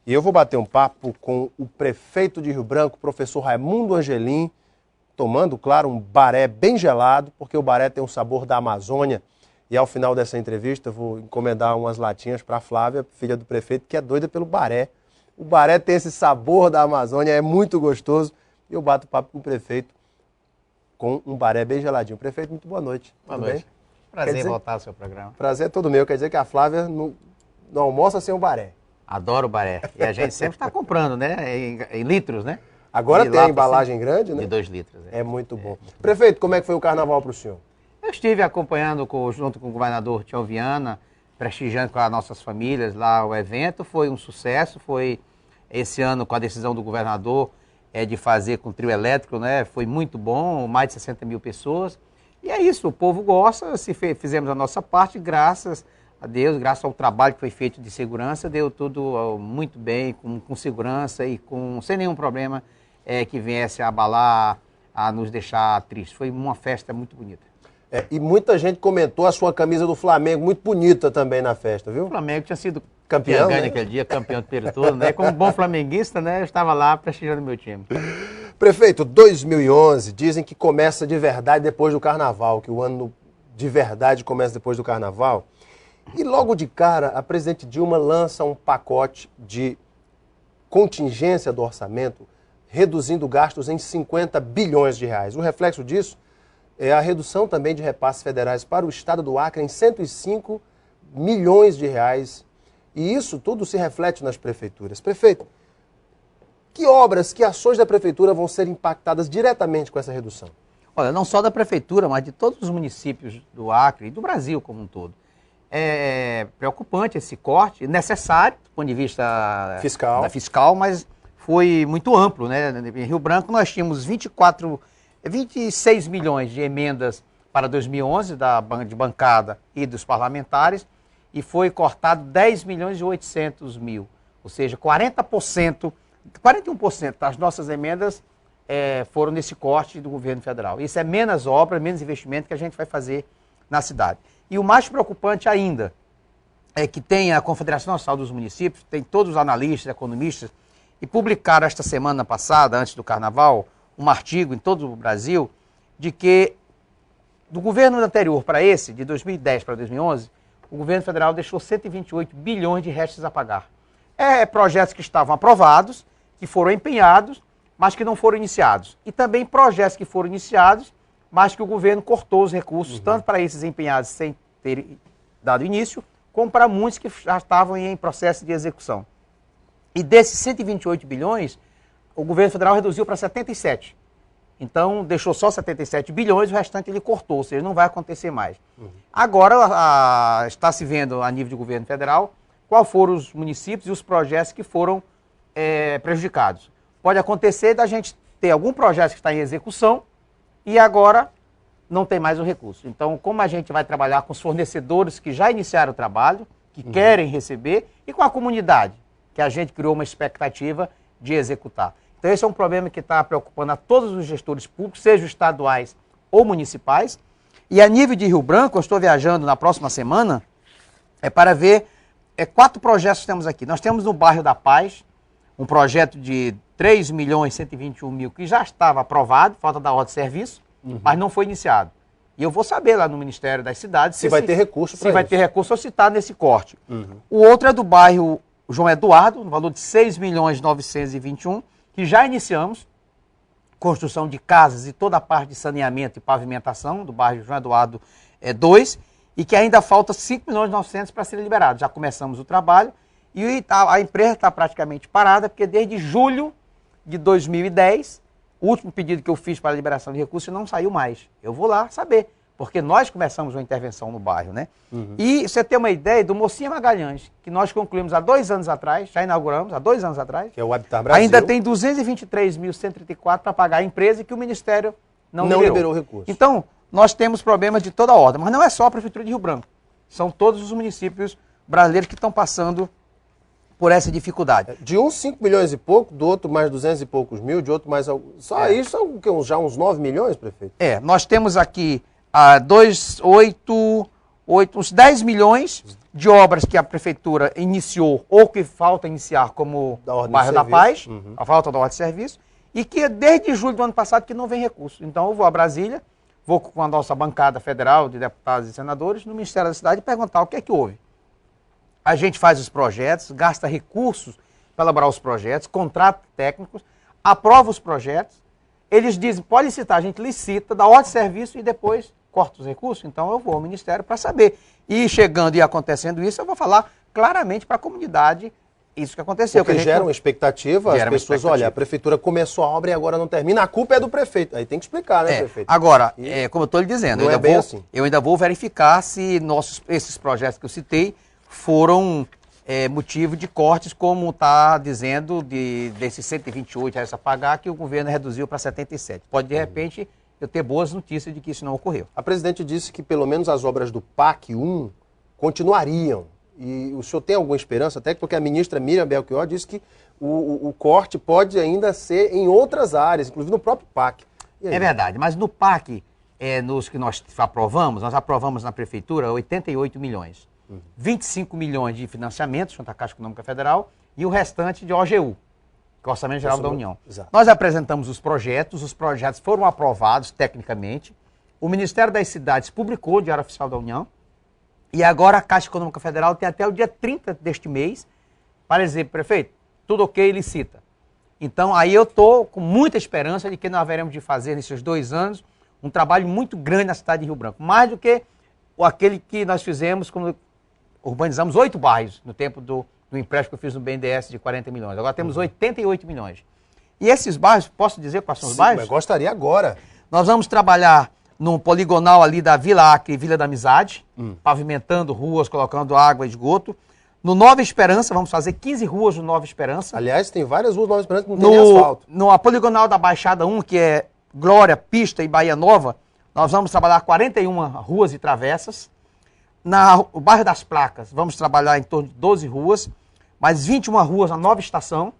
E eu vou bater um papo com o prefeito de Rio Branco, professor Raimundo Angelim, tomando, claro, um baré bem gelado, porque o baré tem um sabor da Amazônia. E ao final dessa entrevista eu vou encomendar umas latinhas para a Flávia, filha do prefeito, que é doida pelo baré. O baré tem esse sabor da Amazônia, é muito gostoso. E eu bato papo com o prefeito com um baré bem geladinho. Prefeito, muito boa noite. Boa noite. Bem? Prazer voltar ao seu programa. Prazer é todo meu. Quer dizer que a Flávia não almoça sem o baré. Adoro o baré. E a gente sempre está comprando, né? Em litros, né? Agora tem a embalagem grande, né? De 2 litros. É muito bom. Prefeito, como é que foi o carnaval para o senhor? Eu estive acompanhando junto com o governador Tião Viana, prestigiando com as nossas famílias lá o evento. Foi um sucesso. Foi esse ano com a decisão do governador de fazer com trio elétrico, né? Foi muito bom, mais de 60 mil pessoas. E é isso, o povo gosta, fizemos a nossa parte, graças a Deus, graças ao trabalho que foi feito de segurança, deu tudo muito bem, com segurança e sem nenhum problema que viesse a abalar, a nos deixar tristes. Foi uma festa muito bonita. E muita gente comentou a sua camisa do Flamengo, muito bonita também na festa, viu? O Flamengo tinha sido campeão, né? Naquele dia, campeão do Peru todo, né? Como bom flamenguista, né? Eu estava lá prestigiando o meu time. Prefeito, 2011, dizem que começa de verdade depois do Carnaval, que o ano de verdade começa depois do Carnaval. E logo de cara, a presidente Dilma lança um pacote de contingência do orçamento, reduzindo gastos em 50 bilhões de reais. O reflexo disso é a redução também de repasses federais para o estado do Acre em 105 milhões de reais. E isso tudo se reflete nas prefeituras. Prefeito, que obras, que ações da prefeitura vão ser impactadas diretamente com essa redução? Olha, não só da prefeitura, mas de todos os municípios do Acre e do Brasil como um todo. É preocupante esse corte, necessário do ponto de vista fiscal, mas foi muito amplo, né? Em Rio Branco nós tínhamos 26 milhões de emendas para 2011 de bancada e dos parlamentares e foi cortado 10 milhões e 800 mil, ou seja, 41% das nossas emendas foram nesse corte do governo federal. Isso é menos obra, menos investimento que a gente vai fazer na cidade. E o mais preocupante ainda é que tem a Confederação Nacional dos Municípios, tem todos os analistas, economistas, e publicaram esta semana passada, antes do Carnaval, um artigo em todo o Brasil, de que do governo anterior para esse, de 2010 para 2011, o governo federal deixou 128 bilhões de restos a pagar. Projetos que estavam aprovados, que foram empenhados, mas que não foram iniciados. E também projetos que foram iniciados, mas que o governo cortou os recursos, tanto para esses empenhados sem ter dado início, como para muitos que já estavam em processo de execução. E desses 128 bilhões, o governo federal reduziu para 77. Então, deixou só 77 bilhões, o restante ele cortou, ou seja, não vai acontecer mais. Agora, está se vendo a nível de governo federal quais foram os municípios e os projetos que foram prejudicados. Pode acontecer da gente ter algum projeto que está em execução e agora não tem mais o recurso. Então, como a gente vai trabalhar com os fornecedores que já iniciaram o trabalho, que querem receber, e com a comunidade, que a gente criou uma expectativa de executar. Então, esse é um problema que está preocupando a todos os gestores públicos, sejam estaduais ou municipais. E a nível de Rio Branco, eu estou viajando na próxima semana, para ver 4 projetos que temos aqui. Nós temos no bairro da Paz, um projeto de 3 milhões e 121 mil que já estava aprovado, falta da ordem de serviço, mas não foi iniciado. E eu vou saber lá no Ministério das Cidades se vai ter recurso para isso. Se vai ter recurso ou se está nesse corte. O outro é do bairro João Eduardo, no valor de 6 milhões e 921, que já iniciamos, construção de casas e toda a parte de saneamento e pavimentação do bairro João Eduardo 2, e que ainda falta 5 milhões e 900 para serem liberados. Já começamos o trabalho e a empresa está praticamente parada, porque desde julho de 2010, o último pedido que eu fiz para a liberação de recursos não saiu mais. Eu vou lá saber, porque nós começamos uma intervenção no bairro, né? E você tem uma ideia do Mocinha Magalhães, que nós concluímos há 2 anos atrás, já inauguramos há 2 anos atrás. Que é o Habitat Brasil. Ainda tem 223.134 para pagar a empresa e que o Ministério não liberou recurso. Então, nós temos problemas de toda ordem, mas não é só a Prefeitura de Rio Branco. São todos os municípios brasileiros que estão passando por essa dificuldade. De uns 5 milhões e pouco, do outro mais 200 e poucos mil, de outro mais... Só isso são já uns 9 milhões, prefeito? Nós temos aqui 2, 8, uns 10 milhões de obras que a prefeitura iniciou ou que falta iniciar, como o bairro da Paz, a falta da ordem de serviço, e que desde julho do ano passado que não vem recurso. Então eu vou a Brasília, vou com a nossa bancada federal de deputados e senadores no Ministério da Cidade perguntar o que é que houve. A gente faz os projetos, gasta recursos para elaborar os projetos, contrata técnicos, aprova os projetos, eles dizem, pode licitar, a gente licita, dá ordem de serviço e depois corta os recursos. Então eu vou ao Ministério para saber. E chegando e acontecendo isso, eu vou falar claramente para a comunidade isso que aconteceu. Porque que gera uma expectativa, as pessoas, olha, a prefeitura começou a obra e agora não termina, a culpa é do prefeito. Aí tem que explicar, né, prefeito? Agora, como eu estou lhe dizendo, eu ainda vou verificar se esses projetos que eu citei foram motivo de cortes, como está dizendo, desses 128 reais a pagar, que o governo reduziu para 77. Pode, de repente, eu ter boas notícias de que isso não ocorreu. A presidente disse que pelo menos as obras do PAC 1 continuariam. E o senhor tem alguma esperança, até porque a ministra Miriam Belchior disse que o corte pode ainda ser em outras áreas, inclusive no próprio PAC. É verdade, mas no PAC, nos que nós aprovamos na prefeitura 88 milhões. 25 milhões de financiamento junto à Caixa Econômica Federal e o restante de OGU, que é o Orçamento Geral da União. Exato. Nós apresentamos os projetos foram aprovados tecnicamente, o Ministério das Cidades publicou o Diário Oficial da União, e agora a Caixa Econômica Federal tem até o dia 30 deste mês para dizer, prefeito, tudo ok, licita. Então aí eu estou com muita esperança de que nós haveremos de fazer nesses 2 anos um trabalho muito grande na cidade de Rio Branco, mais do que aquele que nós fizemos quando urbanizamos 8 bairros no tempo do empréstimo que eu fiz no BNDES de 40 milhões. Agora temos 88 milhões. E esses bairros, posso dizer quais são os bairros? Mas gostaria agora. Nós vamos trabalhar num poligonal ali da Vila Acre e Vila da Amizade, pavimentando ruas, colocando água e esgoto. No Nova Esperança, vamos fazer 15 ruas no Nova Esperança. Aliás, tem várias ruas no Nova Esperança que não tem nem asfalto. No poligonal da Baixada 1, que é Glória, Pista e Bahia Nova, nós vamos trabalhar 41 ruas e travessas. O bairro das Placas, vamos trabalhar em torno de 12 ruas, mais 21 ruas na Nova Estação.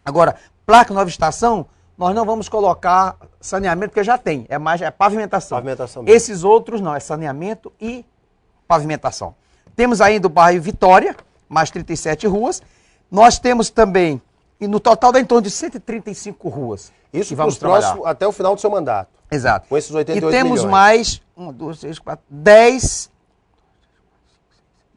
Agora, placa Nova Estação, nós não vamos colocar saneamento, porque já tem, é pavimentação. Pavimentação mesmo. Esses outros não, é saneamento e pavimentação. Temos ainda o bairro Vitória, mais 37 ruas. Nós temos também, e no total dá em torno de 135 ruas. Isso vamos trabalhar até o final do seu mandato. Exato. Com esses 88 milhões. E temos mais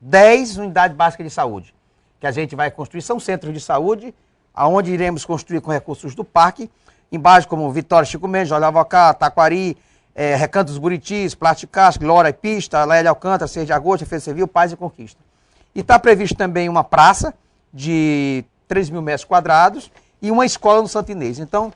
10 unidades básicas de saúde, que a gente vai construir, são centros de saúde, aonde iremos construir com recursos do parque, em bairros como Vitória, Chico Mendes, Jorge Avocá, Taquari, Recanto dos Buritis, Plasticás, Glória e Pista, Laélia Alcântara, 6 de agosto, Defesa Civil, Paz e Conquista. E está previsto também uma praça de 3 mil metros quadrados e uma escola no Santo Inês. Então,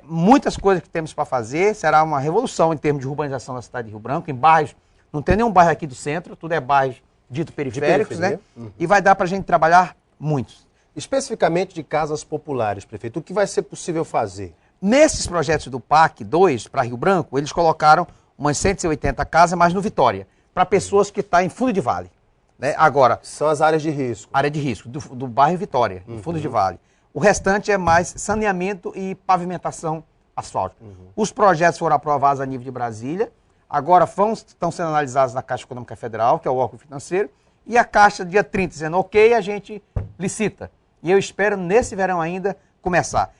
muitas coisas que temos para fazer, será uma revolução em termos de urbanização da cidade de Rio Branco, em bairros, não tem nenhum bairro aqui do centro, tudo é bairros dito periféricos, né? E vai dar para a gente trabalhar muito. Especificamente de casas populares, prefeito, o que vai ser possível fazer? Nesses projetos do PAC 2 para Rio Branco, eles colocaram umas 180 casas, mas no Vitória, para pessoas que estão em fundo de vale. Né? Agora, são as áreas de risco. Área de risco, do bairro Vitória, em fundo de vale. O restante é mais saneamento e pavimentação asfáltica. Os projetos foram aprovados a nível de Brasília, agora estão sendo analisados na Caixa Econômica Federal, que é o órgão financeiro, e a Caixa, dia 30, dizendo ok, a gente licita. E eu espero, nesse verão ainda, começar.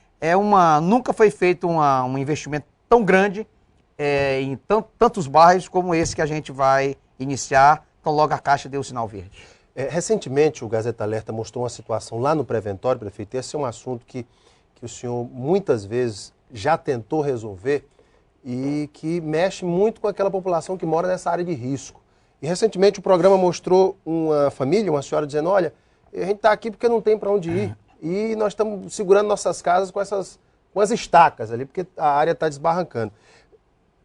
Nunca foi feito um investimento tão grande em tantos bairros como esse que a gente vai iniciar, então logo a Caixa deu o sinal verde. Recentemente, o Gazeta Alerta mostrou uma situação lá no Preventório, prefeito. Esse é um assunto que o senhor muitas vezes já tentou resolver e que mexe muito com aquela população que mora nessa área de risco. E recentemente o programa mostrou uma família, uma senhora dizendo, olha, a gente está aqui porque não tem para onde ir. E nós estamos segurando nossas casas com as estacas ali, porque a área está desbarrancando.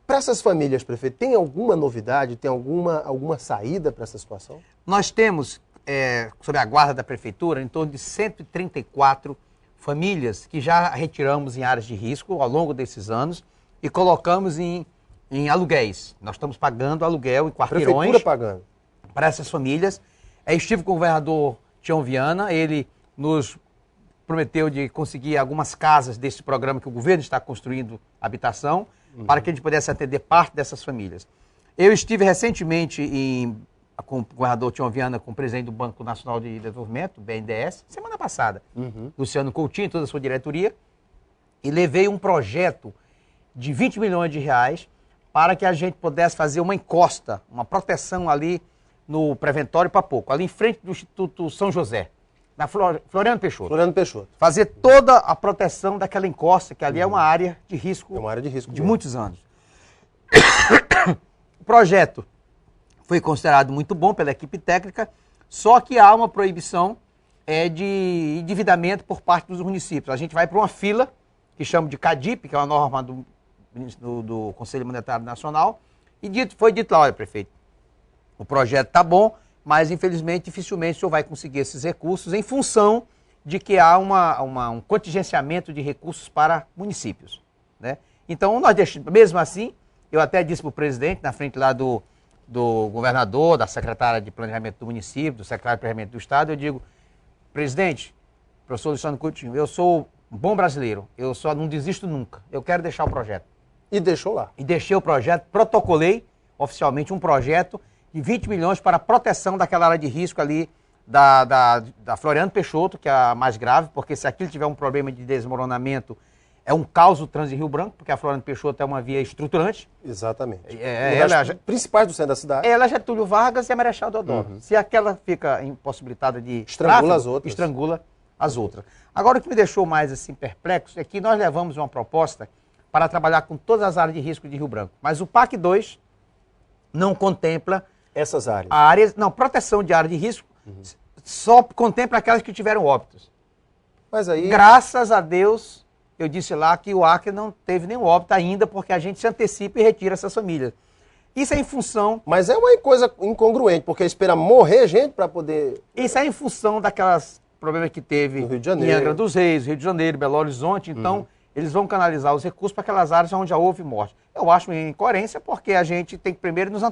Para essas famílias, prefeito, tem alguma novidade, tem alguma saída para essa situação? Nós temos, sob a guarda da Prefeitura, em torno de 134 famílias que já retiramos em áreas de risco ao longo desses anos e colocamos em aluguéis. Nós estamos pagando aluguel em quarteirões. A Prefeitura pagando. Para essas famílias. Estive com o governador Tião Viana, ele nos prometeu de conseguir algumas casas desse programa que o governo está construindo habitação, para que a gente pudesse atender parte dessas famílias. Eu estive recentemente com o governador Tião Viana, com o presidente do Banco Nacional de Desenvolvimento, BNDES, semana passada, Luciano Coutinho, toda a sua diretoria, e levei um projeto de 20 milhões de reais para que a gente pudesse fazer uma encosta, uma proteção ali no Preventório Papoco, ali em frente do Instituto São José, na Floriano Peixoto. Floriano Peixoto. Fazer toda a proteção daquela encosta, que ali é uma área de risco, É uma área de risco de mesmo. muitos anos. O projeto foi considerado muito bom pela equipe técnica, só que há uma proibição de endividamento por parte dos municípios. A gente vai para uma fila, que chama de CADIP, que é uma norma do Conselho Monetário Nacional, e foi dito lá, olha, prefeito, o projeto está bom, mas infelizmente, dificilmente o senhor vai conseguir esses recursos em função de que há um contingenciamento de recursos para municípios, né? Então, nós deixamos, mesmo assim, eu até disse para o presidente, na frente lá do governador, da secretária de planejamento do município, do secretário de planejamento do estado, eu digo, presidente, professor Luciano Coutinho, eu sou um bom brasileiro, eu só não desisto nunca, eu quero deixar o projeto. E deixou lá. E deixei o projeto, protocolei oficialmente um projeto de 20 milhões para a proteção daquela área de risco ali da Floriano Peixoto, que é a mais grave, porque se aquilo tiver um problema de desmoronamento, é um caos o trânsito de Rio Branco, porque a Floriano Peixoto é uma via estruturante. Exatamente. Principais do centro da cidade. Ela é Getúlio Vargas e a Marechal Deodoro. Se aquela fica impossibilitada de estrangula tráfego, as outras. Estrangula as outras. Agora, o que me deixou mais assim perplexo é que nós levamos uma proposta para trabalhar com todas as áreas de risco de Rio Branco. Mas o PAC 2 não contempla essas áreas. Proteção de área de risco só contempla aquelas que tiveram óbitos. Mas aí... Graças a Deus, eu disse lá que o Acre não teve nenhum óbito ainda, porque a gente se antecipa e retira essas famílias. Isso é em função... Mas é uma coisa incongruente, porque espera morrer gente para poder... Isso é em função daquelas problemas que teve no Rio de Janeiro. Em Angra dos Reis, Rio de Janeiro, Belo Horizonte. Então, eles vão canalizar os recursos para aquelas áreas onde já houve morte. Eu acho uma incoerência, porque a gente tem que primeiro nos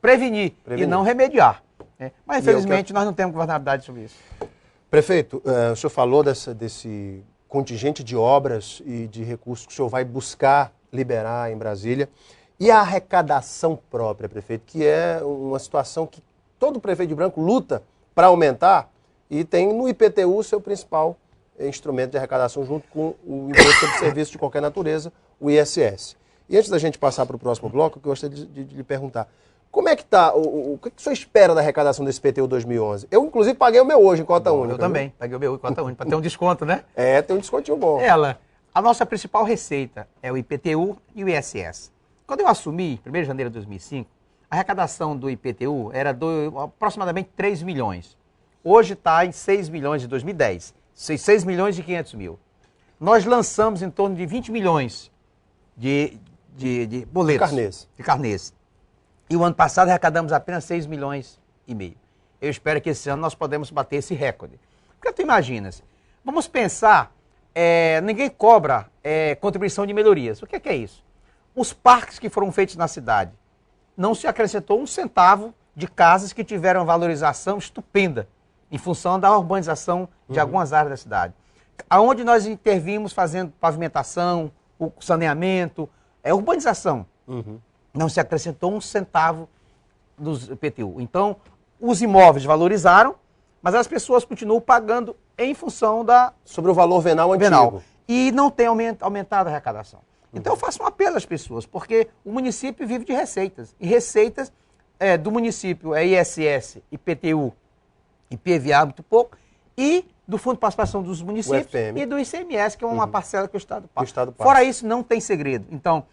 prevenir e não remediar. Né? Mas, infelizmente, nós não temos governabilidade sobre isso. Prefeito, o senhor falou desse contingente de obras e de recursos que o senhor vai buscar liberar em Brasília. E a arrecadação própria, prefeito, que é uma situação que todo prefeito de Branco luta para aumentar e tem no IPTU seu principal instrumento de arrecadação junto com o Imposto sobre Serviço de Qualquer Natureza, o ISS. E antes da gente passar para o próximo bloco, eu gostaria de lhe perguntar, como é que está, o que o senhor espera da arrecadação desse IPTU 2011? Eu, inclusive, paguei o meu hoje em cota única. Eu também, paguei o meu em cota única, para ter um desconto, né? Tem um descontinho bom. A nossa principal receita é o IPTU e o ISS. Quando eu assumi, 1º de janeiro de 2005, a arrecadação do IPTU era aproximadamente 3 milhões. Hoje está em 6 milhões de 2010, 6 milhões e 500 mil. Nós lançamos em torno de 20 milhões de boletos. De carnês. E o ano passado arrecadamos apenas 6 milhões e meio. Eu espero que esse ano nós podemos bater esse recorde. Porque tu imaginas, vamos pensar, ninguém cobra contribuição de melhorias. O que é isso? Os parques que foram feitos na cidade, não se acrescentou um centavo de casas que tiveram valorização estupenda em função da urbanização de algumas áreas da cidade. Aonde nós intervimos fazendo pavimentação, o saneamento, urbanização. Não se acrescentou um centavo dos IPTU. Então, os imóveis valorizaram, mas as pessoas continuam pagando em função sobre o valor venal antigo. E não tem aumentado a arrecadação. Então, eu faço um apelo às pessoas, porque o município vive de receitas. E receitas do município é ISS, IPTU, IPVA, muito pouco, e do Fundo de Participação dos Municípios e do ICMS, que é uma parcela que o Estado paga. Fora isso, não tem segredo. Então,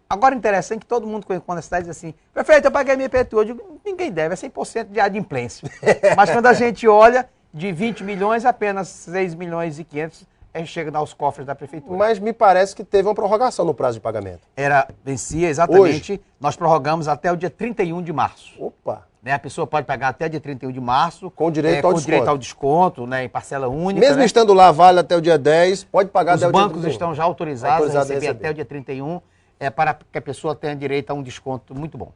agora interessante que todo mundo, quando a cidade diz assim, prefeito, eu paguei minha IPTU, eu digo, ninguém deve, é 100% de adimplência. Mas quando a gente olha, de 20 milhões, apenas 6 milhões e 500 chega aos cofres da prefeitura. Mas me parece que teve uma prorrogação no prazo de pagamento. Vencia exatamente, hoje. Nós prorrogamos até o dia 31 de março. Opa! A pessoa pode pagar até dia 31 de março. Com direito ao desconto, em parcela única. Mesmo estando lá, vale até o dia 10, pode pagar até o dia 31. Os bancos estão já autorizados a receber até o dia 31, para que a pessoa tenha direito a um desconto muito bom.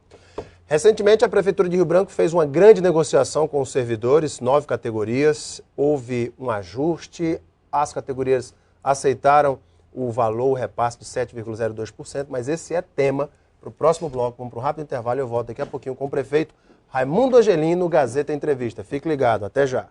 Recentemente, a Prefeitura de Rio Branco fez uma grande negociação com os servidores, 9 categorias, houve um ajuste, as categorias aceitaram o valor, o repasse de 7,02%, mas esse é tema para o próximo bloco, vamos para um rápido intervalo e eu volto daqui a pouquinho com o prefeito Raimundo Angelino, Gazeta Entrevista. Fique ligado, até já.